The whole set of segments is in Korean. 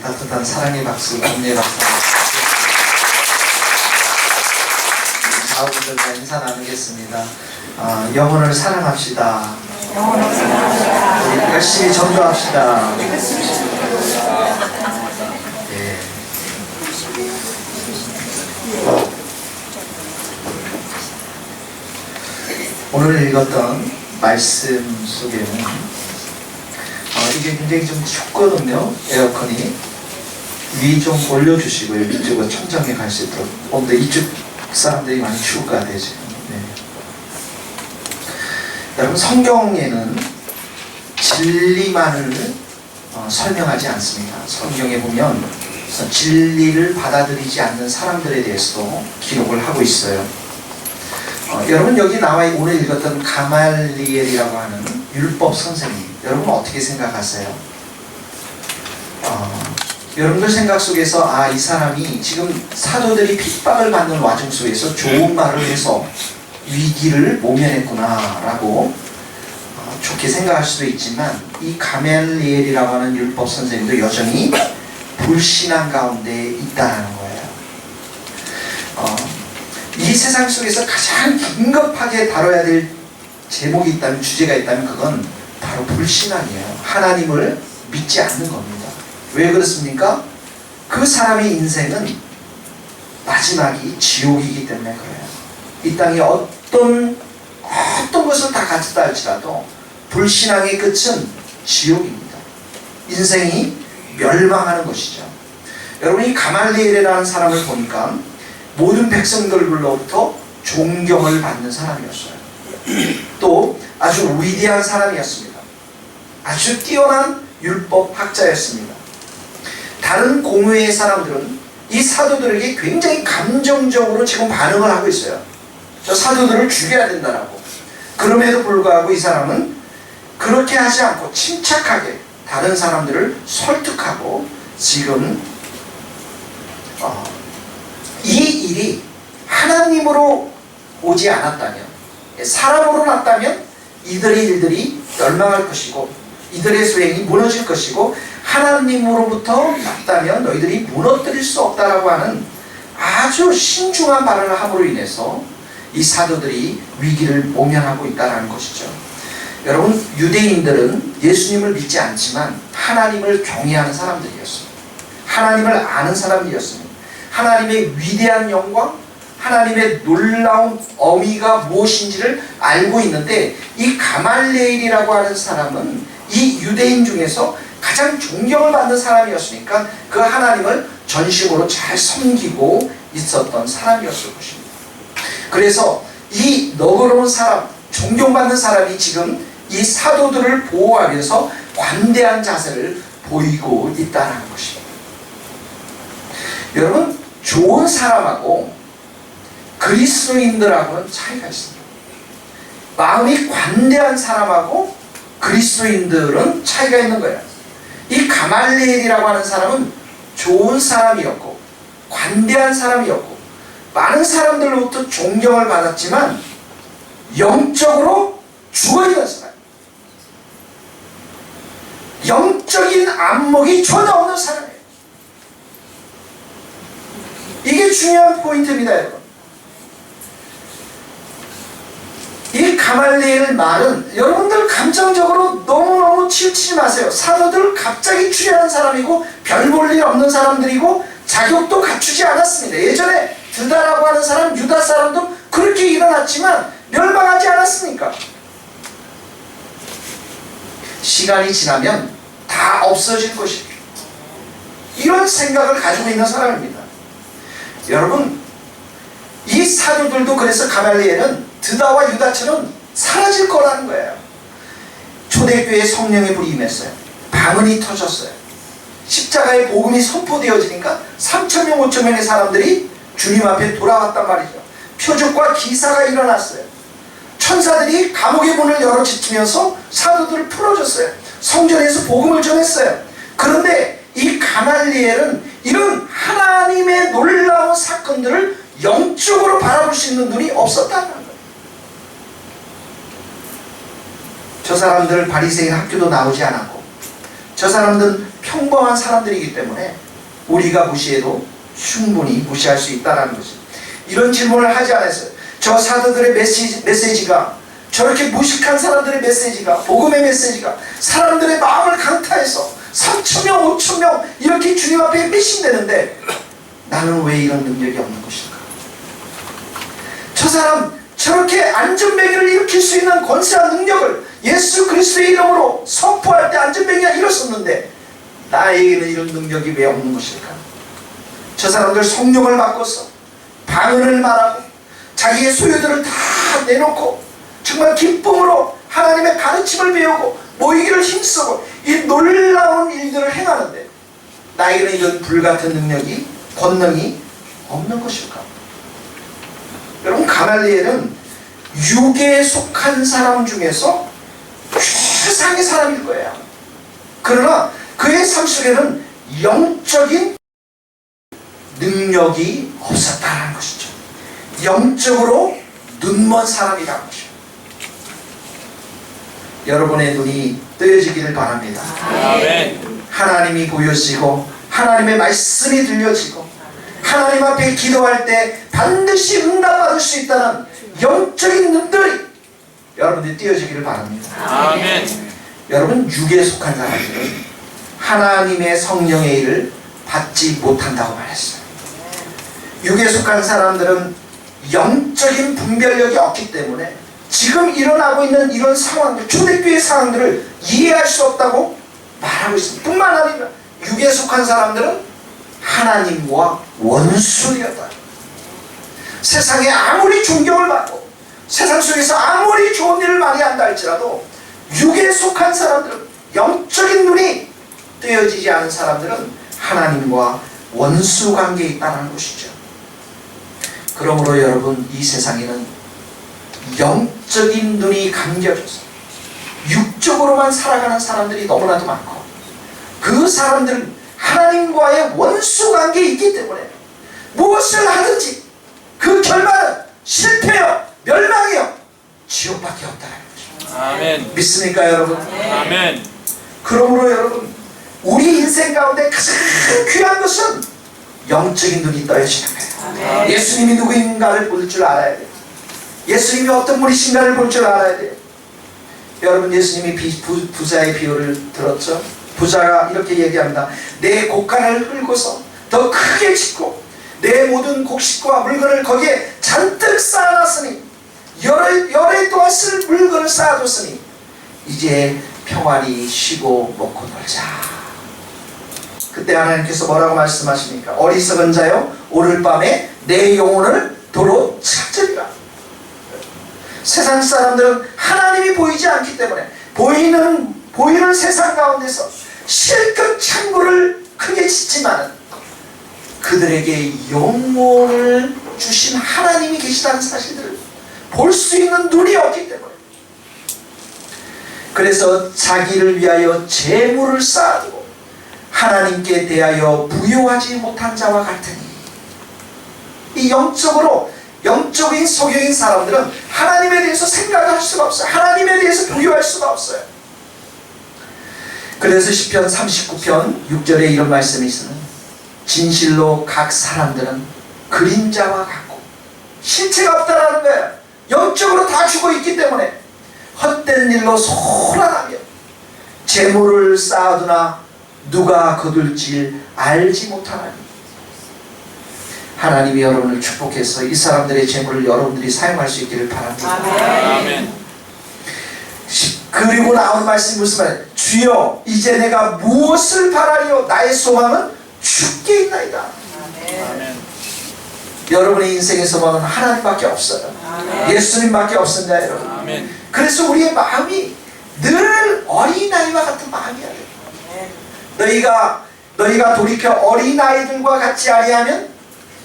따뜻한 사랑의 박수, 감사의 박수. 자아분들과 인사 나누겠습니다. 영혼을 사랑합시다. 우리 열심히 전도합시다. 예. 오늘 읽었던 말씀 속에는 이게 굉장히 좀 춥거든요. 에어컨이 위 좀 올려주시고요. 이쪽은 천장에 갈 수 있도록. 근데 이쪽 사람들이 많이 추울 것 같아요 지금. 네. 여러분, 성경에는 진리만을 설명하지 않습니다. 성경에 보면 진리를 받아들이지 않는 사람들에 대해서도 기록을 하고 있어요. 여러분, 여기 나와 오늘 읽었던 가말리엘이라고 하는 율법 선생님, 여러분 어떻게 생각하세요? 여러분들 생각 속에서 이 사람이 지금 사도들이 핍박을 받는 와중 속에서 좋은 말을 해서 위기를 모면했구나 라고 좋게 생각할 수도 있지만, 이 가말리엘이라고 하는 율법 선생님도 여전히 불신앙 가운데 있다는 거예요. 이 세상 속에서 가장 긴급하게 다뤄야 될 제목이 있다면, 주제가 있다면 그건 바로 불신앙이에요. 하나님을 믿지 않는 겁니다. 왜 그렇습니까? 그 사람의 인생은 마지막이 지옥이기 때문에 그래요. 이 땅에 어떤 것을 다 가졌다 할지라도 불신앙의 끝은 지옥입니다. 인생이 멸망하는 것이죠. 여러분, 이 가말리엘이라는 사람을 보니까 모든 백성들로부터 존경을 받는 사람이었어요. 또 아주 위대한 사람이었습니다. 아주 뛰어난 율법학자였습니다. 다른 공회의 사람들은 이 사도들에게 굉장히 감정적으로 지금 반응을 하고 있어요. 저 사도들을 죽여야 된다라고. 그럼에도 불구하고 이 사람은 그렇게 하지 않고 침착하게 다른 사람들을 설득하고, 지금 이 일이 하나님으로 오지 않았다면, 사람으로 났다면 이들의 일들이 멸망할 것이고 이들의 수행이 무너질 것이고, 하나님으로부터 났다면 너희들이 무너뜨릴 수 없다라고 하는 아주 신중한 발언을 함으로 인해서 이 사도들이 위기를 모면하고 있다는 것이죠. 여러분, 유대인들은 예수님을 믿지 않지만 하나님을 경외하는 사람들이었습니다. 하나님을 아는 사람들이었습니다. 하나님의 위대한 영광, 하나님의 놀라운 어미가 무엇인지를 알고 있는데, 이 가말리엘이라고 하는 사람은 이 유대인 중에서 가장 존경을 받는 사람이었으니까 그 하나님을 전심으로 잘 섬기고 있었던 사람이었을 것입니다. 그래서 이 너그러운 사람, 존경받는 사람이 지금 이 사도들을 보호하기 위해서 관대한 자세를 보이고 있다는 것입니다. 여러분, 좋은 사람하고 그리스도인들하고는 차이가 있습니다. 마음이 관대한 사람하고 그리스도인들은 차이가 있는 거예요. 이 가말리엘이라고 하는 사람은 좋은 사람이었고 관대한 사람이었고 많은 사람들로부터 존경을 받았지만 영적으로 죽어있는 사람, 영적인 안목이 전혀 없는 사람이에요. 이게 중요한 포인트입니다, 여러분. 이 가말리엘 말은 여러분들 감정적으로 너무너무 치우치지 마세요. 사도들 갑자기 출현한 사람이고 별 볼 일 없는 사람들이고 자격도 갖추지 않았습니다. 예전에 드다라고 하는 사람, 유다 사람도 그렇게 일어났지만 멸망하지 않았습니까? 시간이 지나면 다 없어질 것입니다. 이런 생각을 가지고 있는 사람입니다. 여러분, 이 사도들도 그래서 가말리엘은 드다와 유다처럼 사라질 거라는 거예요. 초대교회에 성령의 불이 임했어요. 방언이 터졌어요. 십자가의 복음이 선포되어지니까 3,000명, 5,000명의 사람들이 주님 앞에 돌아왔단 말이죠. 표적과 기사가 일어났어요. 천사들이 감옥의 문을 열어젖히면서 사도들을 풀어줬어요. 성전에서 복음을 전했어요. 그런데 이 가말리엘은 이런 하나님의 놀라운 사건들을 영적으로 바라볼 수 있는 눈이 없었다는 거예요. 저 사람들 바리새인 학교도 나오지 않았고, 저 사람들은 평범한 사람들이기 때문에 우리가 무시해도 충분히 무시할 수 있다는 것입니다. 이런 질문을 하지 않았어요. 저 사도들의 메시지가, 저렇게 무식한 사람들의 메시지가, 복음의 메시지가 사람들의 마음을 강타해서 3,000명, 5,000명 이렇게 주님 앞에 미신되는데 나는 왜 이런 능력이 없는 것일까? 저 사람 저렇게 안전뱅이를 일으킬 수 있는 권세한 능력을 예수 그리스도의 이름으로 선포할 때 안전뱅이가 일었었는데 나에게는 이런 능력이 왜 없는 것일까? 저 사람들 성령을 바꿔서 방언을 말하고 자기의 소유들을 다 내놓고 정말 기쁨으로 하나님의 가르침을 배우고 모이기를 힘쓰고 이 놀라운 일들을 행하는데 나에게는 이런 불같은 능력이, 권능이 없는 것일까? 여러분, 가말리엘은 육에 속한 사람 중에서 최상의 사람일 거예요. 그러나 그의 삶 속에는 영적인 능력이 없었다는 것이죠. 영적으로 눈먼 사람이라는 것이죠. 여러분의 눈이 뜨여지기를 바랍니다. 아멘. 하나님이 보여지고 하나님의 말씀이 들려지고 하나님 앞에 기도할 때 반드시 응답받을 수 있다는 영적인 눈들이 여러분들이 띄어지기를 바랍니다. 아멘. 여러분, 육에 속한 사람들은 하나님의 성령의 일을 받지 못한다고 말했어요. 육에 속한 사람들은 영적인 분별력이 없기 때문에 지금 일어나고 있는 이런 상황들, 초대교회 상황들을 이해할 수 없다고 말하고 있습니다. 뿐만 아니라 육에 속한 사람들은 하나님과 원수였다. 세상에 아무리 존경을 받고 세상 속에서 아무리 좋은 일을 많이 한다 할지라도 육에 속한 사람들은, 영적인 눈이 뜨여지지 않은 사람들은 하나님과 원수 관계에 있다는 것이죠. 그러므로 여러분, 이 세상에는 영적인 눈이 감겨져서 육적으로만 살아가는 사람들이 너무나도 많고 그 사람들은 하나님과의 원수 관계에 있기 때문에 무엇을 하든지 그 결말은 실패요, 멸망이요, 지옥밖에 없다는 거죠. 아멘. 믿습니까 여러분? 아멘. 그러므로 여러분, 우리 인생 가운데 가장 귀한 것은 영적인 눈이 떠여지는 거예요. 예수님이 누구인가를 볼 줄 알아야 돼요. 예수님이 어떤 분이신가를 볼 줄 알아야 돼요. 여러분, 예수님이 부자의 비유를 들었죠? 부자가 이렇게 얘기합니다. 내 곡간을 흙고서 더 크게 짓고 내 모든 곡식과 물건을 거기에 잔뜩 쌓아놨으니 열흘 동안 쓸 물건을 쌓아뒀으니 이제 평안히 쉬고 먹고 놀자. 그때 하나님께서 뭐라고 말씀하십니까? 어리석은 자여, 오늘 밤에 내 영혼을 도로 찾으리라. 세상 사람들은 하나님이 보이지 않기 때문에 보이는 세상 가운데서 실컷 창고를 크게 짓지만 그들에게 영혼을 주신 하나님이 계시다는 사실들을 볼 수 있는 눈이 없기 때문에, 그래서 자기를 위하여 재물을 쌓아두고 하나님께 대하여 부요하지 못한 자와 같으니, 이 영적인 소경인 사람들은 하나님에 대해서 생각할 수가 없어요. 하나님에 대해서 부요할 수가 없어요. 그래서 시편 39편 6절에 이런 말씀이 있으면 진실로 각 사람들은 그림자와 같고 실체가 없다라는 거예요. 영적으로 다 죽어 있기 때문에 헛된 일로 소란하며 재물을 쌓아두나 누가 거둘지 알지 못하나니. 하나님이 여러분을 축복해서 이 사람들의 재물을 여러분들이 사용할 수 있기를 바랍니다. 아멘. 그리고 나온 말씀이 무슨 말이에요? 주여, 이제 내가 무엇을 바라리요? 나의 소망은 주께 있나이다. 아멘. 여러분의 인생의 소망은 하나님밖에 없어요. 예수님밖에 없습니다, 여러분. 아멘. 그래서 우리의 마음이 늘 어린아이와 같은 마음이야. 너희가 돌이켜 어린아이들과 같이 아니하면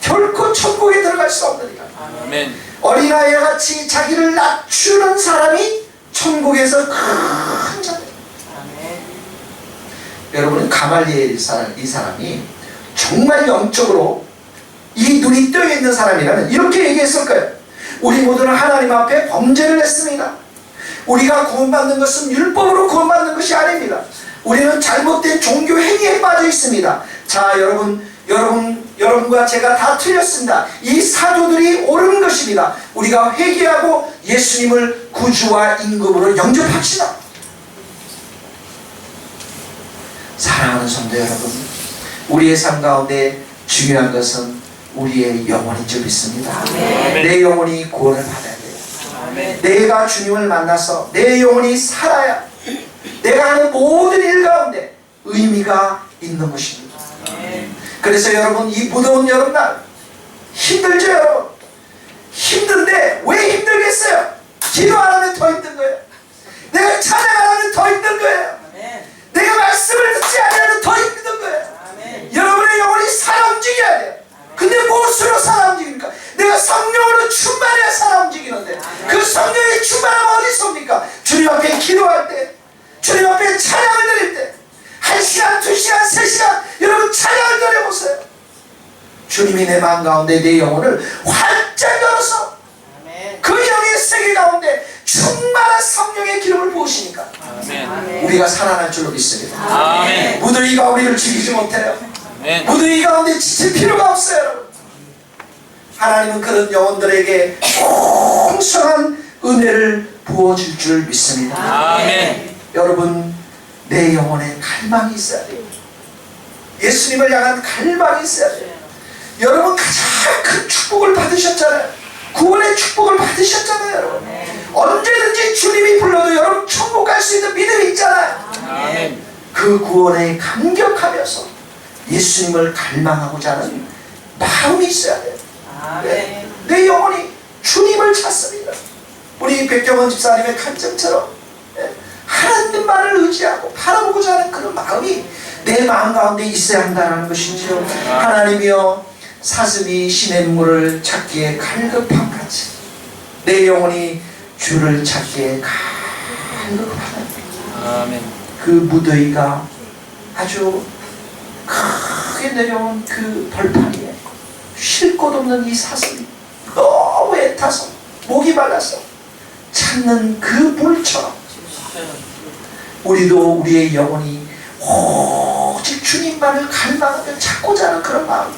결코 천국에 들어갈 수 없느니라. 아멘. 어린아이와 같이 자기를 낮추는 사람이 천국에서 큰 자들. 여러분은 가말리엘 이 사람이 정말 영적으로 이 눈이 떠있는 사람이라면 이렇게 얘기했을 거예요. 우리 모두는 하나님 앞에 범죄를 했습니다. 우리가 구원받는 것은 율법으로 구원받는 것이 아닙니다. 우리는 잘못된 종교 행위에 빠져 있습니다. 자, 여러분과 제가 다 틀렸습니다. 이 사도들이 옳은 것입니다. 우리가 회개하고 예수님을 구주와 임금으로 영접합시다. 사랑하는 성도 여러분, 우리의 삶 가운데 중요한 것은 우리의 영혼인 줄 믿습니다. 내 영혼이 구원을 받아야 돼요. 내가 주님을 만나서 내 영혼이 살아야 내가 하는 모든 일 가운데 의미가 있는 것입니다. 그래서 여러분, 이 무더운 여름날 힘들죠 여러분? 힘든데 왜 힘들겠어요? 기도 안 하면 더 힘든 거예요. 내가 찬양 안 하면 더 힘든 거예요. 내가 말씀을 듣지 않으면 더 힘든 거예요. 여러분의 영혼이 살아 움직여야 돼요. 근데 무엇으로 살아 움직입니까? 내가 성령으로 충만해야 살아 움직이는데 그 성령의 충만함은 어디서 옵니까? 주님 앞에 기도할 때, 주님 앞에 찬양을 드릴 때, 1시간, 2시간, 3시간 여러분 찬양을 드려보세요. 주님이 내 마음 가운데 내 영혼을 활짝 열어서 그 영의 세계 가운데 충만한 성령의 기름을 부으시니까 우리가 살아날 줄로 믿습니다. 아멘. 무더위가 우리를 죽이지 못해요. 아멘. 무더위 가운데 지칠 필요가 없어요 여러분. 하나님은 그런 영혼들에게 풍성한 은혜를 부어줄 줄 믿습니다. 아멘. 여러분, 내 영혼에 갈망이 있어야 돼요. 예수님을 향한 갈망이 있어야 돼요. 여러분 가장 큰 축복을 받으셨잖아요. 구원의 축복을 받으셨잖아요 여러분. 언제든지 주님이 불러도 여러분 천국 갈 수 있는 믿음이 있잖아요. 아멘. 그 구원에 감격하면서 예수님을 갈망하고자 하는 마음이 있어야 돼요. 내 영혼이 주님을 찾습니다. 우리 백경원 집사님의 간증처럼 하나님만을 의지하고 바라보고자 하는 그런 마음이 내 마음 가운데 있어야 한다는 것이죠. 하나님이여, 사슴이 시냇물을 찾기에 갈급함 같이 내 영혼이 주를 찾기에 갈급하다. 아멘. 그 무더위가 아주 크게 내려온 그 벌판에 쉴 곳 없는 이 사슴이 너무 애타서 목이 말라서 찾는 그 물처럼 우리도 우리의 영혼이 오직 주님만을 갈망하며 찾고자 하는 그런 마음.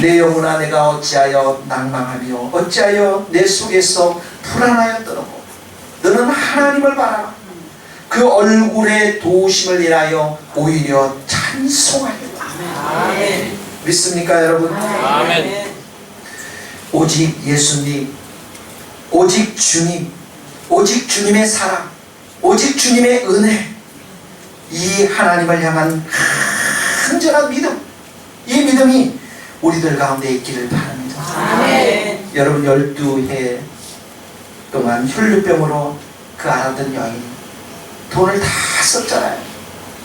내 영혼아, 내가 어찌하여 낭망하며 어찌하여 내 속에서 불안하여 떠나고 너는 하나님을 바라라. 그 얼굴의 도우심을 인하여 오히려 찬송하리라. 아멘. 믿습니까 여러분? 아멘. 오직 예수님, 오직 주님, 오직 주님의 사랑, 오직 주님의 은혜, 이 하나님을 향한 간절한 믿음, 이 믿음이 우리들 가운데 있기를 바랍니다. 아멘. 여러분 12해 동안 혈류병으로 그 알았던 여인이 돈을 다 썼잖아요.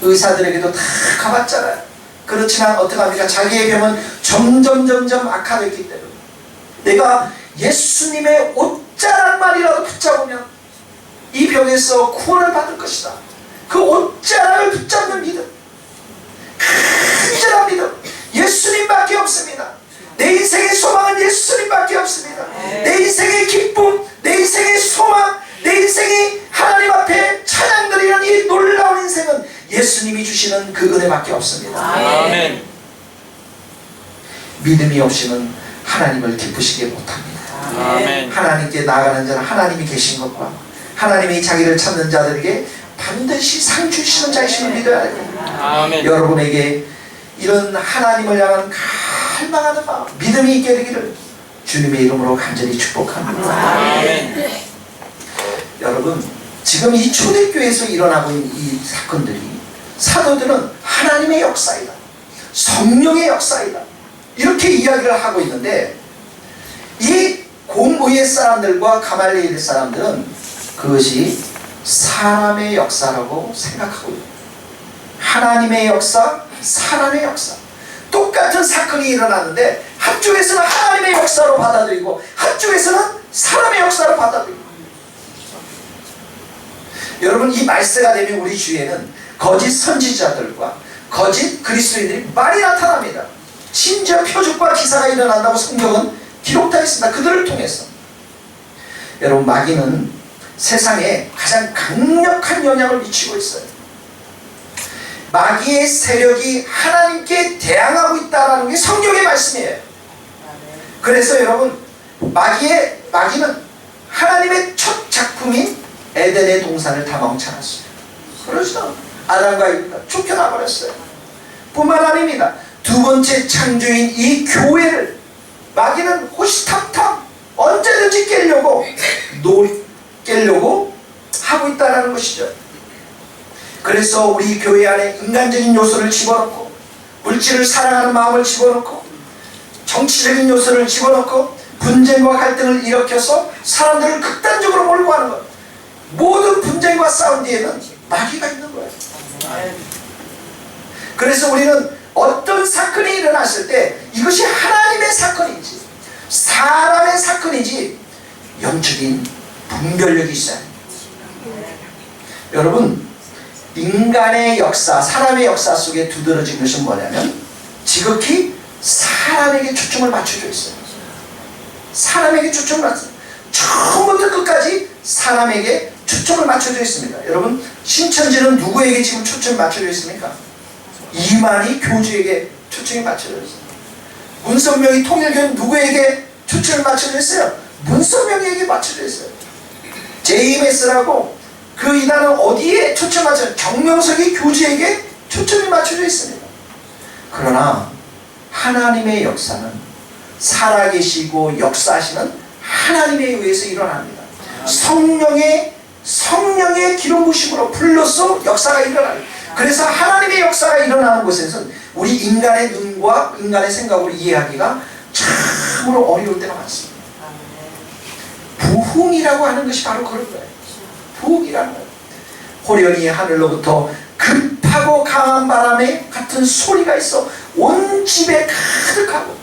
의사들에게도 다 가봤잖아요. 그렇지만 어떡합니까? 자기의 병은 점점 악화됐기 때문에 내가 예수님의 옷자락만이라도 붙잡으면 이 병에서 구원을 받을 것이다. 그 옷자락을 붙잡는 믿음, 간절한 믿음, 예수님밖에 없습니다. 내 인생의 소망은 예수님밖에 없습니다. 내 인생의 기쁨, 내 인생의 소망, 내 인생이 하나님 앞에 찬양드리는 이 놀라운 인생은 예수님이 주시는 그 은혜밖에 없습니다. 아멘. 믿음이 없이는 하나님을 기쁘시게 못합니다. 아멘. 하나님께 나아가는 자는 하나님이 계신 것과 하나님이 자기를 찾는 자들에게 반드시 상 주시는 자이심을 믿어야 됩니다. 아멘. 여러분에게 이런 하나님을 향한 갈망하는 마음, 믿음이 있게 되기를 주님의 이름으로 간절히 축복합니다. 아멘. 여러분, 지금 이 초대교회에서 일어나고 있는 이 사건들이 사도들은 하나님의 역사이다, 성령의 역사이다, 이렇게 이야기를 하고 있는데 이 공의의 사람들과 가말리엘 사람들은 그것이 사람의 역사라고 생각하고 있다. 하나님의 역사, 사람의 역사, 똑같은 사건이 일어났는데 한쪽에서는 하나님의 역사로 받아들이고 한쪽에서는 사람의 역사로 받아들이고. 여러분, 이 말세가 되면 우리 주위에는 거짓 선지자들과 거짓 그리스도인들이 많이 나타납니다. 심지어 표적과 기사가 일어난다고 성경은 기록되어 있습니다. 그들을 통해서. 여러분, 마귀는 세상에 가장 강력한 영향을 미치고 있어요. 마귀의 세력이 하나님께 대항하고 있다는 게 성경의 말씀이에요. 그래서 여러분, 마귀는 하나님의 첫 작품인 에덴의 동산을 다 멍청했어요. 그래서 아담과 이브가 쫓겨나 버렸어요. 뿐만 아닙니다. 두 번째 창조인 이 교회를 마귀는 호시탐탐 언제든지 깨려고 하고 있다는 것이죠. 그래서 우리 교회 안에 인간적인 요소를 집어넣고, 물질을 사랑하는 마음을 집어넣고, 정치적인 요소를 집어넣고, 분쟁과 갈등을 일으켜서 사람들을 극단적으로 몰고 가는 것. 모든 분쟁과 싸움 뒤에는 마귀가 있는 거예요. 그래서 우리는 어떤 사건이 일어났을 때 이것이 하나님의 사건이지 사람의 사건이지 영적인 분별력이 있어야 합니다. 여러분, 인간의 역사, 사람의 역사 속에 두드러진 것은 뭐냐면 지극히 사람에게 초점을 맞춰져 있어요. 사람에게 초점을 맞춰요. 처음부터 끝까지 사람에게 초점을 맞춰져 있습니다. 여러분, 신천지는 누구에게 지금 초점이 맞춰져 있습니까? 이만희 교주에게 초점이 맞춰져 있어요. 문선명이 통일교는 누구에게 초점이 맞춰져 있어요? 문선명에게 맞춰져 있어요. JMS라고 그 이단은 어디에 초점이 맞춰져 있어요? 정명석이 교주에게 초점이 맞춰져 있습니다. 그러나 하나님의 역사는 살아계시고 역사하시는 하나님에 의해서 일어납니다. 성령의 기름 부심으로 불로써 역사가 일어나요. 그래서 하나님의 역사가 일어나는 곳에서는 우리 인간의 눈과 인간의 생각으로 이해하기가 참으로 어려울 때가 많습니다. 부흥이라고 하는 것이 바로 그런 거예요. 부흥이라는 거예요. 호련히 하늘로부터 급하고 강한 바람에 같은 소리가 있어 온 집에 가득하고,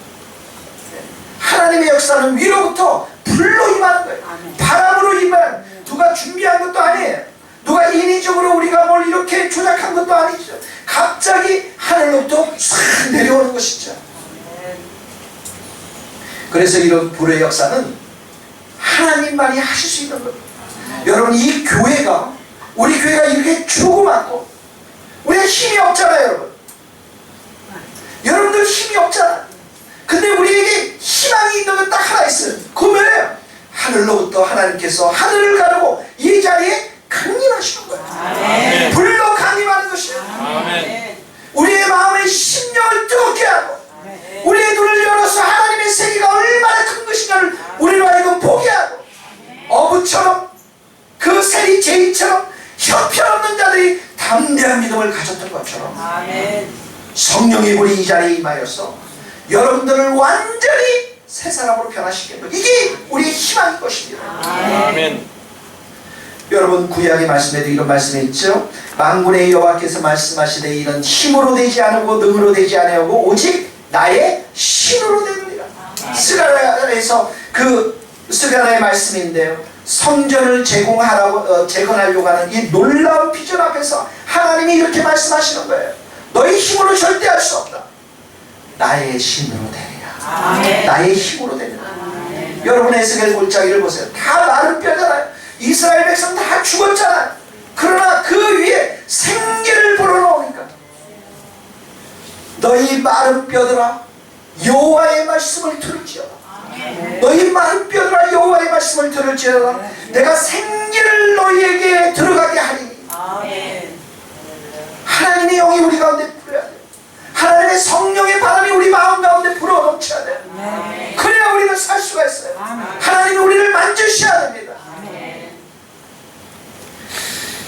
하나님의 역사는 위로부터 불로 임하는 거예요. 바람으로 임하는, 누가 준비한 것도 아니에요. 누가 인위적으로 우리가 뭘 이렇게 조작한 것도 아니죠. 갑자기 하늘로부터 싹 내려오는 것이죠. 그래서 이런 불의 역사는 하나님만이 하실 수 있는 겁니다. 여러분, 이 교회가, 우리 교회가 이렇게 조그맣고 우리가 힘이 없잖아요. 여러분, 여러분들 힘이 없잖아요. 근데 우리에게 희망이 있는 건 딱 하나 있어요. 그 뭐예요? 하늘로부터 하나님께서 하늘을 가르고 이 자리에 강림하시는 거예요. 아멘. 불로 강림하는 것이에요. 아멘. 우리의 마음의 심령을 뜨겁게 하고, 우리의 눈을 열어서 하나님의 세계가 얼마나 큰 것인가를 우리로 하여금 보게 하고, 어부처럼 그 세리 제이처럼 형편없는 자들이 담대한 믿음을 가졌던 것처럼 성령의 불이 이 자리에 임하여서 여러분들을 완전히 새 사람으로 변화시키는 것, 이게 우리의 희망인 것입니다. 아멘. 여러분, 구약의 말씀에도 이런 말씀이 있죠. 만군의 여호와께서 말씀하시되 이는 힘으로 되지 않고 능으로 되지 아니하고 오직 나의 신으로 되느니라. 스가랴에서 그 스가랴의 말씀인데요, 성전을 재건하려고 하는 이 놀라운 비전 앞에서 하나님이 이렇게 말씀하시는 거예요. 너희 힘으로 절대 할 수 없다. 나의 신으로 되리라. 나의 힘으로 되리라. 여러분, 에스겔 골짜기를 보세요. 다 마른 뼈잖아요. 이스라엘 백성 다 죽었잖아요. 그러나 그 위에 생기를 불어넣으니까, 너희 마른 뼈들아 여호와의 말씀을 들을지어다. 너희 마른 뼈들아 여호와의 말씀을 들을지어다. 내가 생기를 너희에게 들어가게 하리니. 하나님의 영이 우리 가운데 불어야 돼요. 하나님의 성령의 바람이 우리 마음 가운데 불어 넘쳐야 돼요. 그래야 우리는 살 수가 있어요. 하나님이 우리를 만지셔야 됩니다.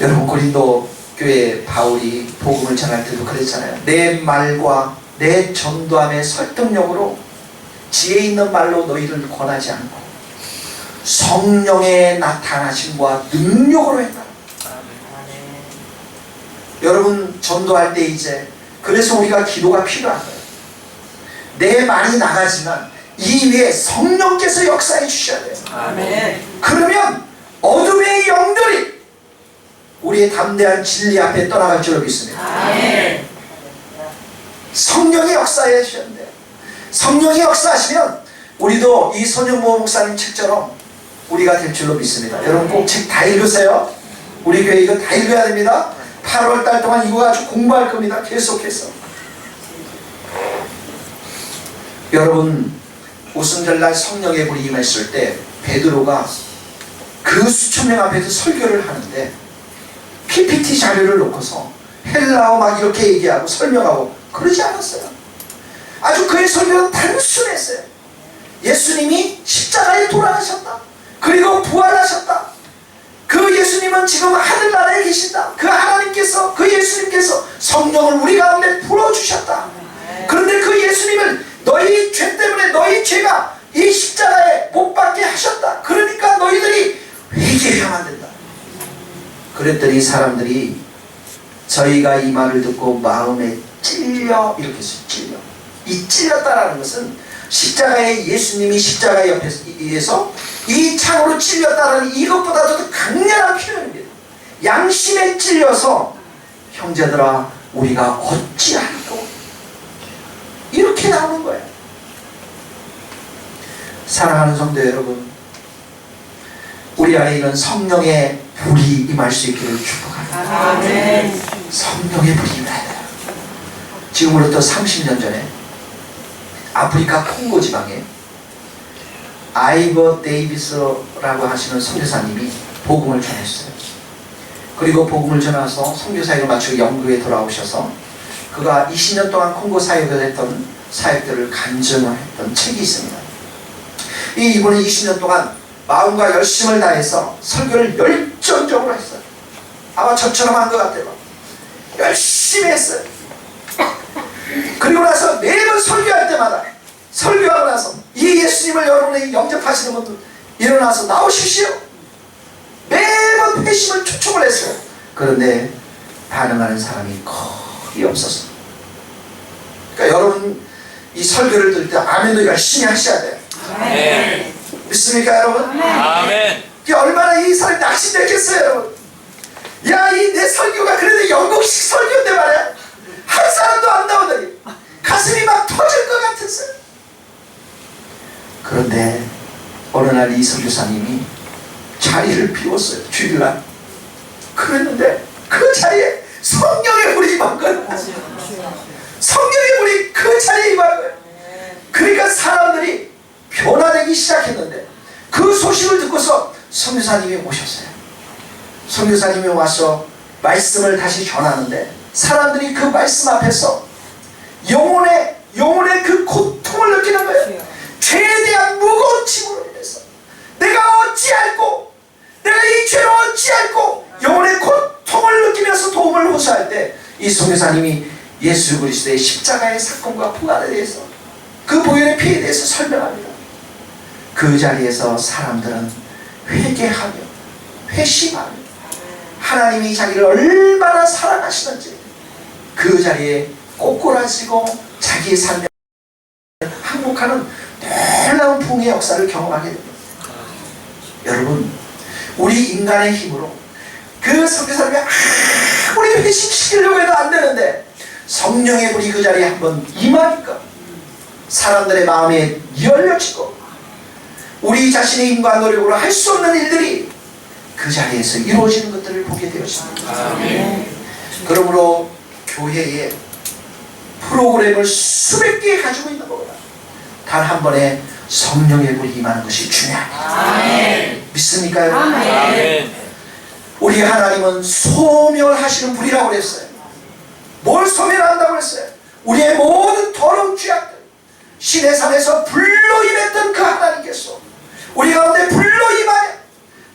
여러분, 고린도 교회 바울이 복음을 전할 때도 그랬잖아요. 내 말과 내 전도함의 설득력으로 지혜 있는 말로 너희를 권하지 않고 성령의 나타나심과 능력으로 했다. 여러분, 전도할 때 이제 그래서 우리가 기도가 필요한 거예요. 내 말이 나가지만 이 위에 성령께서 역사해 주셔야 돼요. 그러면 어둠의 영들이 우리의 담대한 진리 앞에 떠나갈 줄로 믿습니다. 성령이 역사해 주셔야 돼요. 성령이 역사하시면 우리도 이 손영모 목사님 책처럼 우리가 될 줄로 믿습니다. 여러분, 꼭 책 다 읽으세요. 우리 교회 이거 다 읽어야 됩니다. 8월 달 동안 이거 가지고 공부할 겁니다. 계속해서. 여러분, 오순절날 성령의 불이 임했을 때 베드로가 그 수천 명 앞에서 설교를 하는데 PPT 자료를 놓고서 헬라어 막 이렇게 얘기하고 설명하고 그러지 않았어요. 아주 그의 설교는 단순했어요. 예수님이 십자가에 돌아가셨다. 그리고 부활하셨다. 그 예수님은 지금 하늘나라에 계신다. 그 하나님께서, 그 예수님께서 성령을 우리 가운데 불어주셨다. 그런데 그 예수님을 너희 죄 때문에 너희 죄가 이 십자가에 못 박게 하셨다. 그러니까 너희들이 회개해야만 된다. 그랬더니 사람들이 저희가 이 말을 듣고 마음에 찔려, 이렇게 했어요. 찔려. 이 찔렸다라는 것은 십자가에 예수님이 십자가 옆에서 이 창으로 찔렸다는 이것보다도 더 강렬한 표현입니다. 양심에 찔려서 형제들아 우리가 어찌할꼬 이렇게 나오는 거예요. 사랑하는 성도 여러분, 우리 안에 있는 성령의 불이 임할 수 있기를 축복합니다. 아멘. 성령의 불이 임해야 돼요. 지금으로부터 30년 전에 아프리카 콩고 지방에 아이버 데이비스라고 하시는 선교사님이 복음을 전했어요. 그리고 복음을 전해서 선교사역을 마치고 영국에 돌아오셔서 그가 20년 동안 콩고 사역을 했던 사역들을 간증을 했던 책이 있습니다. 이분은 20년 동안 마음과 열심을 다해서 설교를 열정적으로 했어요. 아마 저처럼 한 것 같아요. 열심히 했어요. 그리고 나서 매번 설교할 때마다 설교하고 나서 이 예수님을 여러분이 영접하시는 분들 일어나서 나오십시오. 매번 회심을 초청을 했어요. 그런데 반응하는 사람이 거의 없었어요. 그러니까 여러분 이 설교를 들을 때 아멘도 열심히 하셔야 돼요. 아멘. 믿습니까 여러분? 아멘. 얼마나 이 사람이 낙심됐겠어요 여러분. 야, 이 내 설교가 그래도 영국식 설교인데 말이야. 한 사람도 안 나오더니 가슴이 막 터질 것 같았어요. 그런데 어느 날 이 선교사님이 자리를 비웠어요. 주일날. 그랬는데 그 자리에 성령의 불이 임한 거예요. 성령의 불이 그 자리에 임한 거예요. 그러니까 사람들이 변화되기 시작했는데 그 소식을 듣고서 선교사님이 오셨어요. 선교사님이 와서 말씀을 다시 전하는데 사람들이 그 말씀 앞에서 영혼의 그 고통을 느끼는 거예요. 죄에 대한 무거운 짐으로 인해서 내가 어찌할꼬, 내가 이 죄로 어찌할꼬, 영혼의 고통을 느끼면서 도움을 호소할 때 이 선교사님이 예수 그리스도의 십자가의 사건과 부활에 대해서 그 보혈의 피에 대해서 설명합니다. 그 자리에서 사람들은 회개하며 회심하며 하나님이 자기를 얼마나 사랑하시는지 그 자리에 꼬꾸라지고 자기의 삶을 항복하는 놀라운 부흥의 역사를 경험하게 됩니다. 여러분, 우리 인간의 힘으로 그 선교사님이 아무리 회심시키려고 해도 안 되는데 성령의 불이 그 자리에 한번 임하니까 사람들의 마음에 열려지고 우리 자신의 힘과 노력으로 할 수 없는 일들이 그 자리에서 이루어지는 것들을 보게 되었습니다. 아멘. 그러므로 교회에 프로그램을 수백 개 가지고 있는 것보다 단 한 번에 성령의 불이 임하는 것이 중요합니다. 아멘. 믿습니까 여러분? 아멘. 우리 하나님은 소멸하시는 불이라고 그랬어요. 뭘 소멸한다고 했어요? 우리의 모든 더러운 죄악들, 신의 산에서 불로 임했던 그 하나님께서 우리 가운데 불로 임하여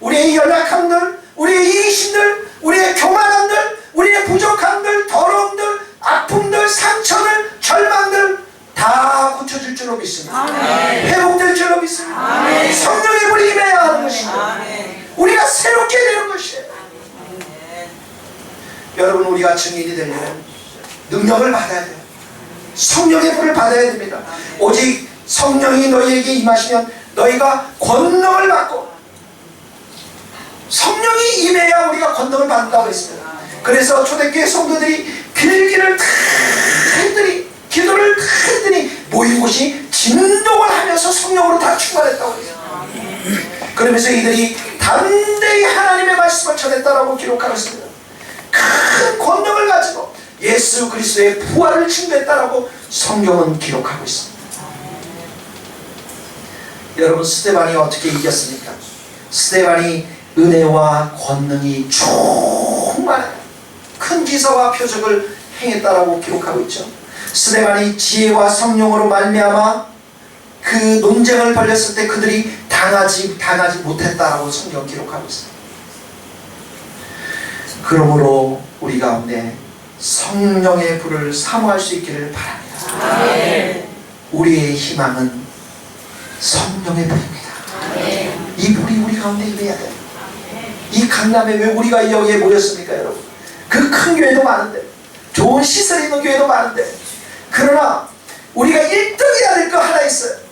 우리의 연약함들, 우리의 이기심들, 우리의 교만함들, 우리의 부족함들, 더러움들, 아픔들, 상처들, 절망들 다 고쳐질 줄로 믿습니다. 아멘. 회복될 줄로 믿습니다. 아멘. 성령의 불이 임해야 하는 것이고 아멘. 우리가 새롭게 되는 것이에요. 아멘. 여러분, 우리가 증인이 되려면 능력을 받아야 돼요. 성령의 불을 받아야 됩니다. 오직 성령이 너희에게 임하시면 너희가 권능을 받고, 성령이 임해야 우리가 권능을 받는다고 했습니다. 그래서 초대교회 성도들이 빌기를 다 했더니, 기도를 다 했더니 모인 곳이 진동을 하면서 성령으로 다 충만했다고 했습니다. 그러면서 이들이 담대히 하나님의 말씀을 전했다라고 기록하고 있습니다. 큰 예수 그리스도의 부활을 증거했다라고 성경은 기록하고 있습니다. 여러분, 스데반이 어떻게 이겼습니까? 스데반이 은혜와 권능이 충만한 큰 기사와 표적을 행했다라고 기록하고 있죠. 스데반이 지혜와 성령으로 말미암아 그 논쟁을 벌였을 때 그들이 당하지 못했다라고 성경 기록하고 있습니다. 그러므로 우리 가운데 성령의 불을 사모할 수 있기를 바랍니다. 아멘. 우리의 희망은 성령의 불입니다. 이 불이 우리 가운데 임해야 돼요. 이 강남에 왜 우리가 여기에 모였습니까, 여러분? 그 큰 교회도 많은데, 좋은 시설이 있는 교회도 많은데, 그러나 우리가 1등해야 될 거 하나 있어요.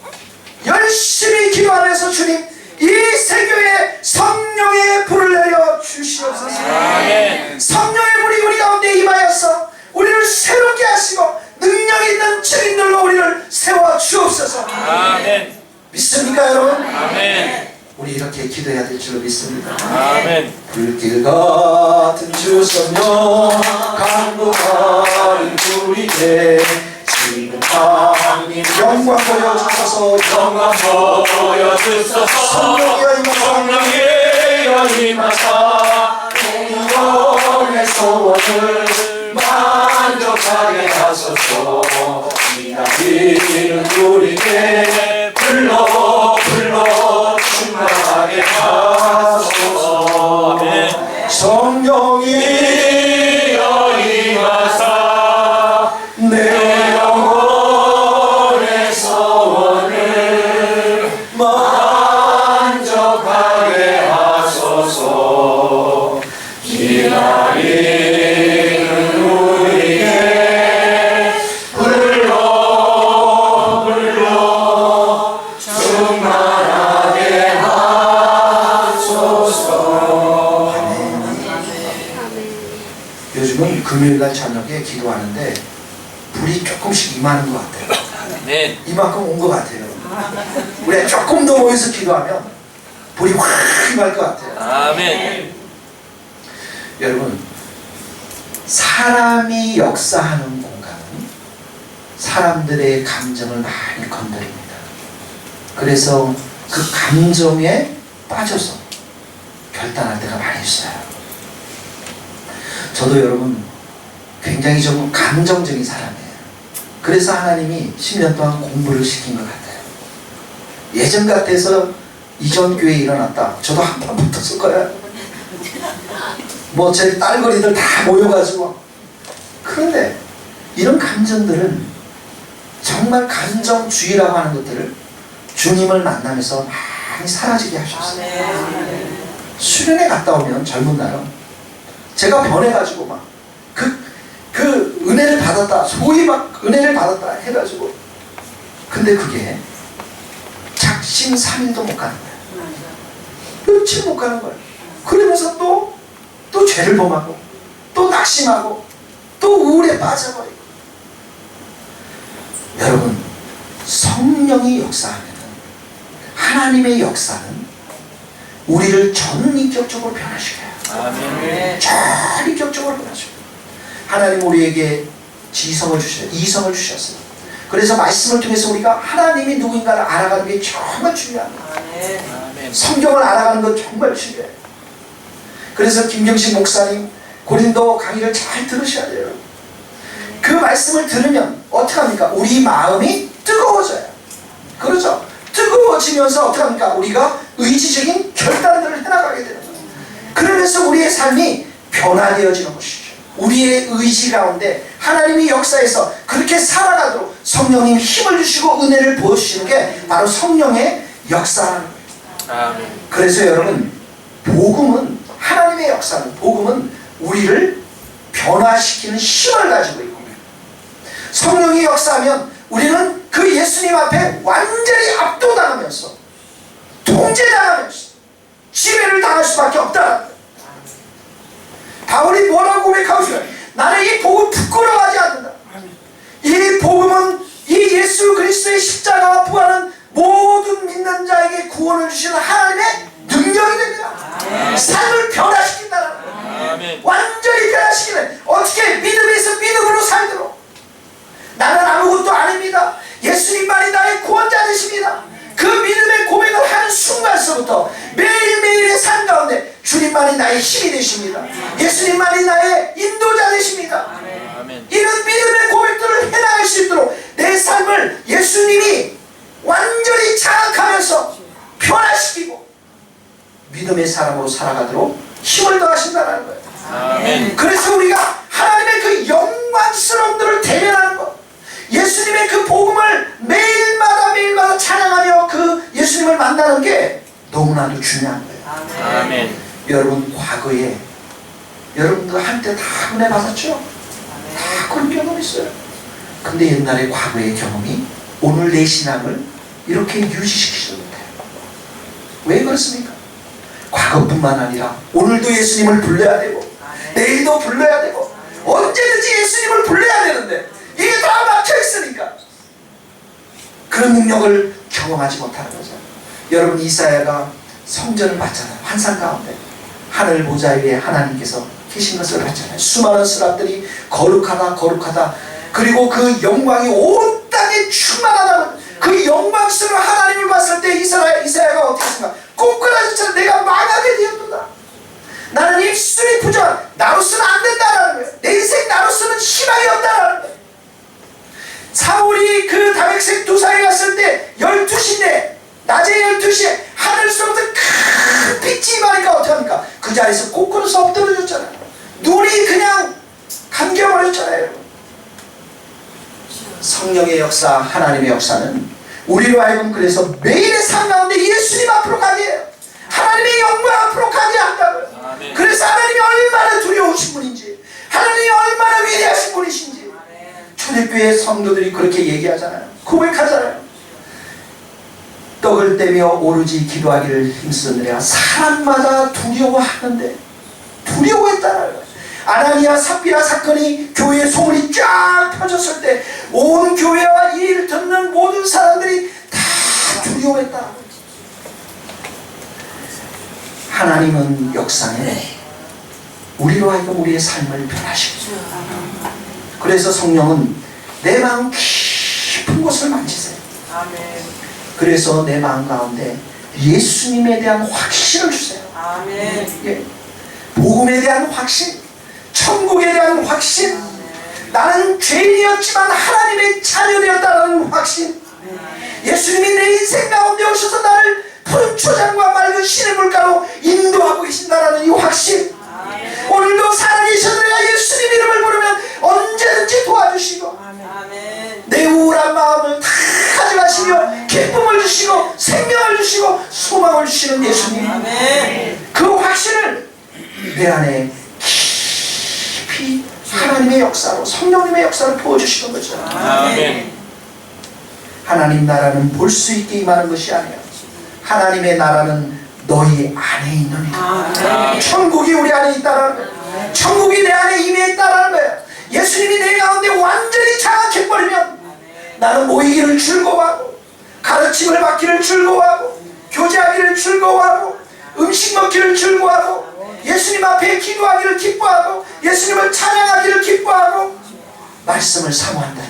열심히 기도하면서 주님, 이 세교에 성령의 불을 내려 주시옵소서. 아멘. 성령의 불이 우리 가운데 임하여서 우리를 새롭게 하시고 능력 있는 증인들로 우리를 세워 주옵소서. 아멘. 믿습니까, 여러분? 아멘. 우리 이렇게 기도해야 될 줄 믿습니다. 아멘. 불길 같은 주 성령 강구하는 우리께 지금 하나님 영광 보여주소서. 영광 보여주소서. 성령이여 임하사 영혼의 소원을 만족하게 하소서. 기다리는 우리께 불러 충만하게 하소서. 성령이여 임하사 내 영혼의 소원을 만족하게 하소서. 기다리는 우리에게 불러 충만하게 하소서. 요즘은 금요일날 저녁에 기도하는데 불이 조금씩 임하는 것 같아요. 아멘. 이만큼 온 것 같아요. 우리가 조금 더 모여서 기도하면 불이 확 임할 것 같아요. 아멘. 여러분, 사람이 역사하는 공간은 사람들의 감정을 많이 건드립니다. 그래서 그 감정에 빠져서 결단할 때가 많이 있어요. 저도 여러분 굉장히 좀 감정적인 사람이에요. 그래서 하나님이 10년 동안 공부를 시킨 것 같아요. 예전 같아서 이전 교회에 일어났다, 저도 한판 붙었을 거예요. 뭐 제 딸거리들 다 모여가지고. 그런데 이런 감정들은 정말 감정주의라고 하는 것들을 주님을 만나면서 많이 사라지게 하셨어요. 수련회 갔다 오면 젊은 날은 제가 변해가지고 막 그 은혜를 받았다, 소위 막 은혜를 받았다 해가지고, 근데 그게 작심삼일도 못 가는 거예요. 며칠 못 가는 거예요. 그러면서 또 죄를 범하고 또 낙심하고 또 우울에 빠져버리고. 여러분, 성령이 역사하면 하나님의 역사는 우리를 전인격적으로 변화시켜요. 아멘. 전인격적으로 변화시켜요. 하나님 우리에게 지성을 주셔요. 이성을 주셨어요. 그래서 말씀을 통해서 우리가 하나님이 누구인가를 알아가는 게 정말 중요합니다. 아멘. 성경을 알아가는 건 정말 중요해요. 그래서 김경식 목사님 고린도 강의를 잘 들으셔야 돼요. 그 말씀을 들으면 어떻게 합니까? 우리 마음이 뜨거워져요. 그렇죠? 뜨거워지면서 어떻게 합니까? 우리가 의지적인 결단들을 해나가게 되는 거예요. 그러면서 우리의 삶이 변화되어지는 것이죠. 우리의 의지 가운데 하나님이 역사에서 그렇게 살아가도록 성령님 힘을 주시고 은혜를 부어주시는 게 바로 성령의 역사라는 거예요. 아멘. 그래서 여러분, 복음은, 하나님의 역사는, 복음은 우리를 변화시키는 힘을 가지고 있고, 성령이 역사하면 우리는 그 예수님 앞에 완전히 압도당하면서 통제당하면서 지배를 당할 수밖에 없다. 바울이 뭐라고 고백하고 있어요? 나는 이 복음 부끄러워하지 않는다. 이 복음은 이 예수 그리스도의 십자가와 부활은 모든 믿는 자에게 구원을 주시는 하나님의 능력이 됩니다. 삶을 변화시킨다는 거예요. 아멘. 완전히 변화시키는, 어떻게 믿음에서 믿음으로 믿음의 사람으로 살아가도록 힘을 더하신다는 거예요. 아멘. 그래서 우리가 하나님의 그 영광스러움들을 대면하는 것, 예수님의 그 복음을 매일마다 찬양하며 그 예수님을 만나는 게 너무나도 중요한 거예요. 아멘. 여러분, 과거에 여러분도 한때 다 은혜 받았죠? 다 그런 경험 있어요. 근데 옛날에 과거의 경험이 오늘 내 신앙을 이렇게 유지시키지 못해요. 왜 그렇습니까? 과거뿐만 아니라 오늘도 예수님을 불러야 되고 내일도 불러야 되고 언제든지 예수님을 불러야 되는데 이게 다 막혀 있으니까 그런 능력을 경험하지 못하는 거죠. 여러분, 이사야가 성전을 봤잖아요. 환상 가운데 하늘 보좌 위에 하나님께서 계신 것을 봤잖아요. 수많은 스랍들이 거룩하다 그리고 그 영광이 온 땅에 충만하다는 그 영광스러운 하나님을 봤을 때 이사야가 어떻게 했습니까? 꼬꾸라졌잖아. 내가 망하게 되었도다. 나는 입술이 부정한, 나로서는 안 된다라는 거예요. 내 인생 나로서는 희망이 없다라는 거예요. 사울이 그 다메섹 도상에 갔을 때 12시인데 낮에 12시에 하늘서부터 큰 빛이 임하니까 어떡합니까? 그 자리에서 꼬꾸라서 엎드려졌잖아요. 눈이 그냥 감겨버렸잖아요. 성령의 역사, 하나님의 역사는 우리로 하여금 그래서 매일의 삶 가운데 예수님 앞으로 가게 해요. 하나님의 영광 앞으로 가게 한다고요. 아멘. 그래서 하나님이 얼마나 두려우신 분인지, 하나님이 얼마나 위대하신 분이신지 초대교회 성도들이 그렇게 얘기하잖아요. 고백하잖아요. 떡을 떼며 오로지 기도하기를 힘쓰느라 사람마다 두려워하는데 두려워했다는 거예요. 아나니아 삽비라 사건이 교회에 소문이 쫙 퍼졌을 때 온 교회와 이 일을 듣는 모든 사람들이 다 두려워했다. 하나님은 역사에 우리로 하여금 우리의 삶을 변화시키죠. 그래서 성령은 내 마음 깊은 곳을 만지세요. 아멘. 그래서 내 마음 가운데 예수님에 대한 확신을 주세요. 아멘. 예. 복음에 대한 확신, 천국에 대한 확신, 나는 죄인이었지만 하나님의 자녀되었다는 확신, 예수님이 내 인생 가운데 오셔서 나를 푸른 초장과 맑은 시냇 물가로 인도하고 계신다는 이 확신, 오늘도 살아계셔도 내가 예수님 이름을 부르면 언제든지 도와주시고 아멘. 내 우울한 마음을 다 가져가시며 기쁨을 주시고 생명을 주시고 소망을 주시는 예수님, 아멘. 그 확신을 내 안에 깊이 하나님의 역사로, 성령님의 역사로 부어주시는 거죠. 아멘. 하나님 나라는 볼 수 있게 임하는 것이 아니야. 하나님의 나라는 너희 안에 있는 거야. 아멘. 천국이 우리 안에 있다는 거예요. 천국이 내 안에 임해 있다는 거예요. 예수님이 내 가운데 완전히 장악해버리면 나는 모이기를 즐거워하고 가르침을 받기를 즐거워하고 교제하기를 즐거워하고 음식 먹기를 즐거워하고 예수님 앞에 기도하기를 기뻐하고 예수님을 찬양하기를 기뻐하고 말씀을 사모한다.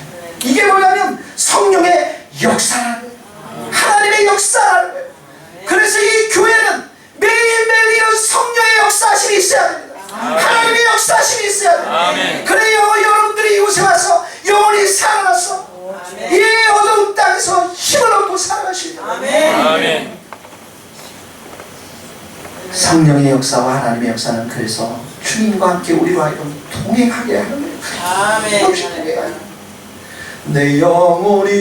이게 뭐냐면 성령의 역사라는 거예요. 하나님의 역사라는 거예요. 그래서 이 교회는 매일매일 이런 성령의 역사심이 있어야 됩니다. 하나님의 역사심이 있어야 됩니다. 아멘. 그래요, 여러분들이 이곳에 와서 영원히 살아나서 이 어두운 땅에서 힘을 얻고 살아가십니다. 아멘. 성령의 역사와 하나님의 역사는 그래서 주님과 함께 우리와 하여금 동행하게 하는 거예요. 아멘. 내 영혼이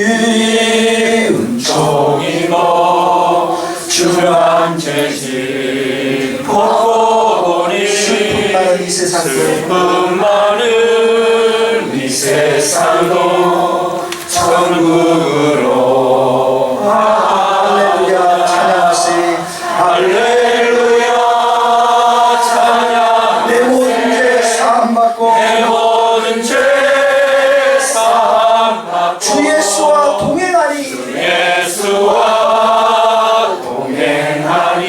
은총이 너 주한 죄지 벗고 보니 슬픔 많은 이 세상도 슬픔 많은 이 세상도 천국으로 할렐루야 찬양하세. 할렐루야 찬양 내 모든 죄 사함받고 내 모든 죄 사함받고 주 예수와 동행하니 예수와 동행하니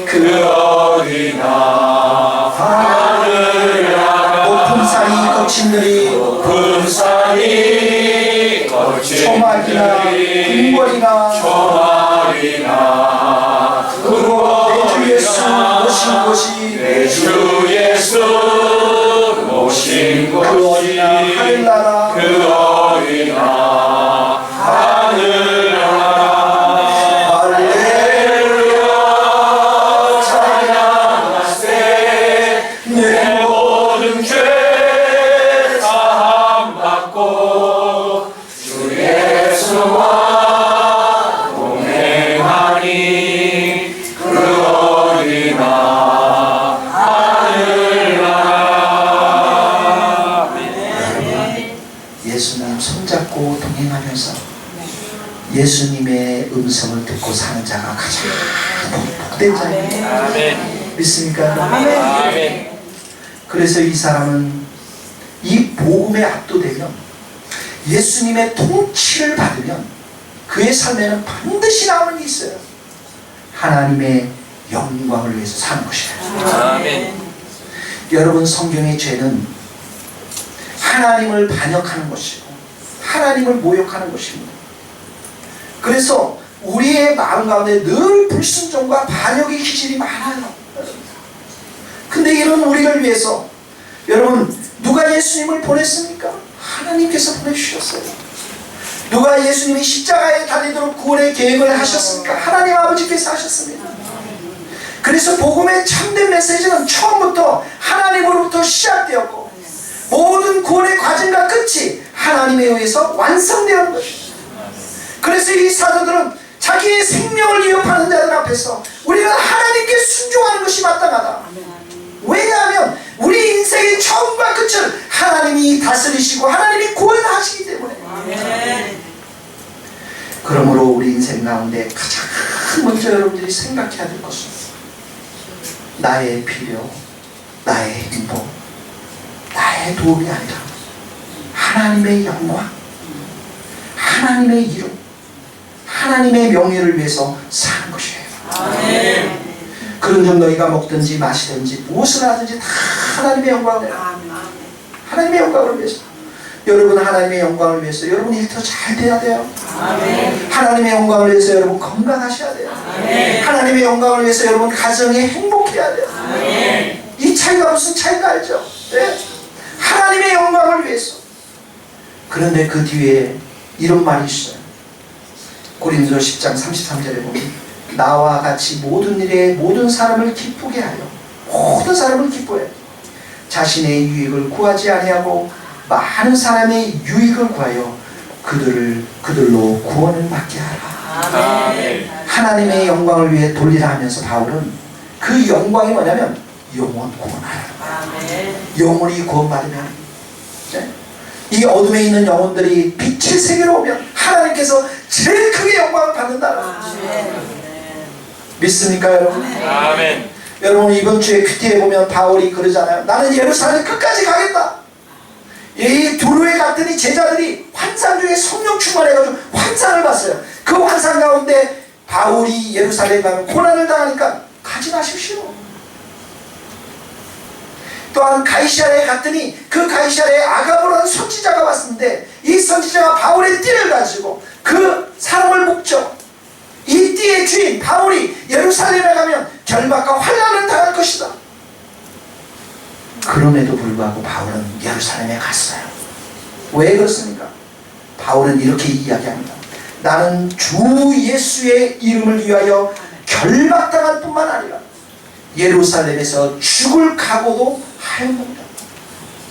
그 어디나 하늘 나라 높은 산이 거친 들이 높은 산이 거친 초막이나 들이 궁궐이나 초막이나 내 주 예수 모신 곳이 내 주 예수 모신 그 곳이 어디나 하늘나라 그 어디나 하늘나라 할렐루야 예수님 손잡고 동행하면서 예수님의 음성을 듣고 사는 자가 가장 복된 자입니다. 아멘. 믿습니까? 아멘. 그래서 이 사람은 이 복음에 압도되면, 예수님의 통치를 받으면 그의 삶에는 반드시 나오는 게 있어요. 하나님의 영광을 위해서 사는 것이에요. 아멘. 여러분, 성경의 죄는 하나님을 반역하는 것이고 하나님을 모욕하는 것입니다. 그래서 우리의 마음 가운데 늘 불순종과 반역의 기질이 많아요. 근데 이런 우리를 위해서, 여러분, 누가 예수님을 보냈습니까? 하나님께서 보내주셨어요. 누가 예수님이 십자가에 달리도록 구원의 계획을 하셨습니까? 하나님 아버지께서 하셨습니다. 그래서 복음의 참된 메시지는 처음부터 하나님으로부터 시작되었고, 모든 구원의 과정과 끝이 하나님에 의해서 완성되는 것입니다. 그래서 이 사도들은 자기의 생명을 위협하는 자들 앞에서 우리는 하나님께 순종하는 것이 마땅하다. 왜냐하면 우리 인생의 처음과 끝을 하나님이 다스리시고 하나님이 구원하시기 때문에. 그러므로 우리 인생 가운데 가장 먼저 여러분들이 생각해야 될 것은 나의 필요, 나의 행복, 나의 도움이 아니라 하나님의 영광, 하나님의 이름, 하나님의 명예를 위해서 사는 것이에요. 아멘. 그런 점 너희가 먹든지 마시든지 무엇을 하든지 다 하나님의 영광을 위해서, 하나님의 영광을 위해서. 여러분, 하나님의 영광을 위해서 여러분 일터 잘 돼야 돼요. 아멘. 하나님의 영광을 위해서 여러분 건강하셔야 돼요. 아멘. 하나님의 영광을 위해서 여러분 가정이 행복해야 돼요. 아멘. 이 차이가 무슨 차이가 알죠? 네? 하나님의 영광을 위해서. 그런데 그 뒤에 이런 말이 있어요. 고린도서 10장 33절에 보면 나와 같이 모든 일에 모든 사람을 기쁘게 하여, 모든 사람을 기뻐해 자신의 유익을 구하지 아니하고 많은 사람의 유익을 구하여 그들로 구원을 받게 하라. 아멘. 하나님의 영광을 위해 돌리라 하면서 바울은 그 영광이 뭐냐면 영혼 구원하라. 아멘. 영혼이 구원받으면, 네? 이 어둠에 있는 영혼들이 빛의 세계로 오면 하나님께서 제일 크게 영광을 받는다는 믿습니까 여러분? 아멘. 여러분, 이번 주에 큐티에 보면 바울이 그러잖아요. 나는 예루살렘 끝까지 가겠다. 이 두루에 갔더니 제자들이 환상 중에 성령 충만해가지고 환상을 봤어요. 그 환상 가운데 바울이 예루살렘 가면 고난을 당하니까 가지 마십시오. 또한 가이사랴에 갔더니 그 가이사랴에 아가보라는 선지자가 왔는데 이 선지자가 바울의 띠를 가지고 그 사람을 묶죠. 이 띠의 주인 바울이 예루살렘에 가면 결박과 환난을 당할 것이다. 그럼에도 불구하고 바울은 예루살렘에 갔어요. 왜 그렇습니까? 바울은 이렇게 이야기합니다. 나는 주 예수의 이름을 위하여 결박당할 뿐만 아니라 예루살렘에서 죽을 각오도 하였노라.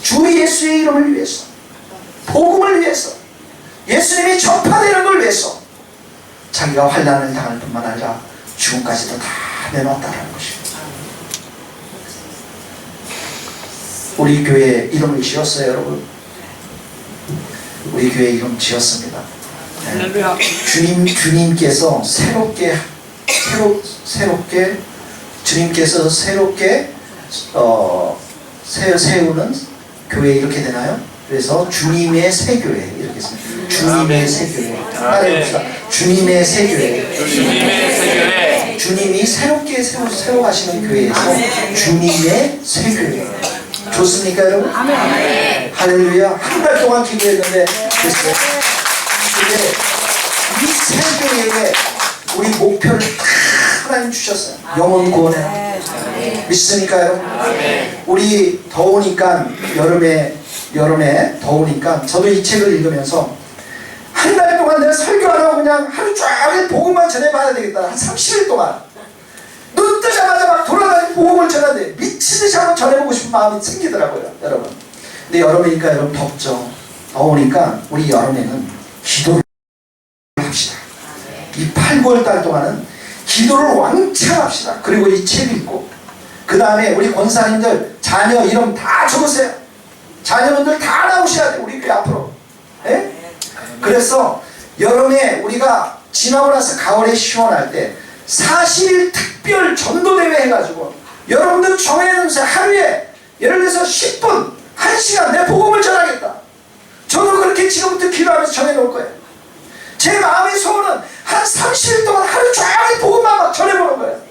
주 예수의 이름을 위해서, 복음을 위해서, 예수님이 전파되는 걸 위해서 자기가 환난을 당할 뿐만 아니라 죽음까지도 다 내놓았다는 것입니다. 우리 교회 이름을 지었어요, 여러분. 우리 교회 이름 지었습니다. 네. 주님께서 주님께서 새롭게 세우는 교회 이렇게 되나요? 그래서 주님의 새 교회 이렇게 씁니다. 주님의 새 교회. 따라해봅시다. 주님의 새 교회. 주님의 세계에 주님이 새롭게 세워 가시는 교회에서 주님의 새 교회. 좋습니까, 여러분? 아멘. 할렐루야. 한 달 동안 기도했는데 됐어요. 근데 이 새 교회에 우리 목표를 다 하나님 주셨어요. 영혼 구원해. 믿습니까, 여러분? 우리 더우니까 여름에 더우니까 저도 이 책을 읽으면서 한 달 동안 내가 설교 안 하고 그냥 하루 종일 복음만 전해봐야 되겠다. 한 30일 동안 눈 뜨자마자 막 돌아다니고 복음을 전해야 돼. 미치듯이 한번 전해보고 싶은 마음이 생기더라고요, 여러분. 근데 여름이니까 여러분 덥죠. 더우니까 우리 여름에는 기도를 합시다. 이 8, 9월 달 동안은 기도를 왕창 합시다. 그리고 이 책 읽고 그 다음에 우리 권사님들 자녀 이름 다 적으세요. 자녀분들 다 나오셔야 돼요. 우리 교회 앞으로. 그래서 여름에 우리가 지나고 나서 가을에 시원할 때 40일 특별 전도대회 해가지고 여러분들 정해놓으세요. 하루에 예를 들어서 10분 1시간 내 복음을 전하겠다. 저도 그렇게 지금부터 기도하면서 정해놓을 거예요. 제 마음의 소원은 한 30일 동안 하루 종일 복음만 막 전해보는 거예요.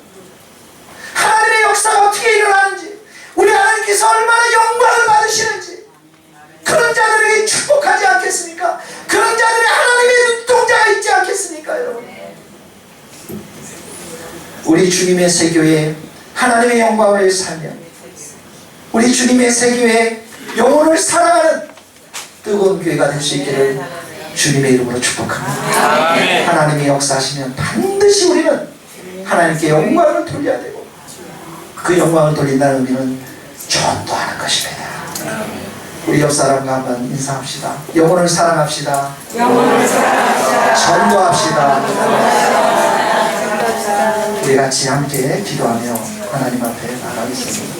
하나님의 역사가 어떻게 일어나는지, 우리 하나님께서 얼마나 영광을 받으시는지, 그런 자들에게 축복하지 않겠습니까? 그런 자들이 하나님의 눈동자가 있지 않겠습니까, 여러분? 우리 주님의 세교회 하나님의 영광을 위해 살며 우리 주님의 세교회 영혼을 사랑하는 뜨거운 교회가 될 수 있기를 주님의 이름으로 축복합니다. 아멘. 하나님이 역사하시면 반드시 우리는 하나님께 영광을 돌려야 되고, 그 영광을 돌린다는 의미는 전도하는 것입니다. 우리 옆 사람과 한번 인사합시다. 영혼을 사랑합시다. 전도합시다. 우리 같이 함께 기도하며 하나님 앞에 나가겠습니다.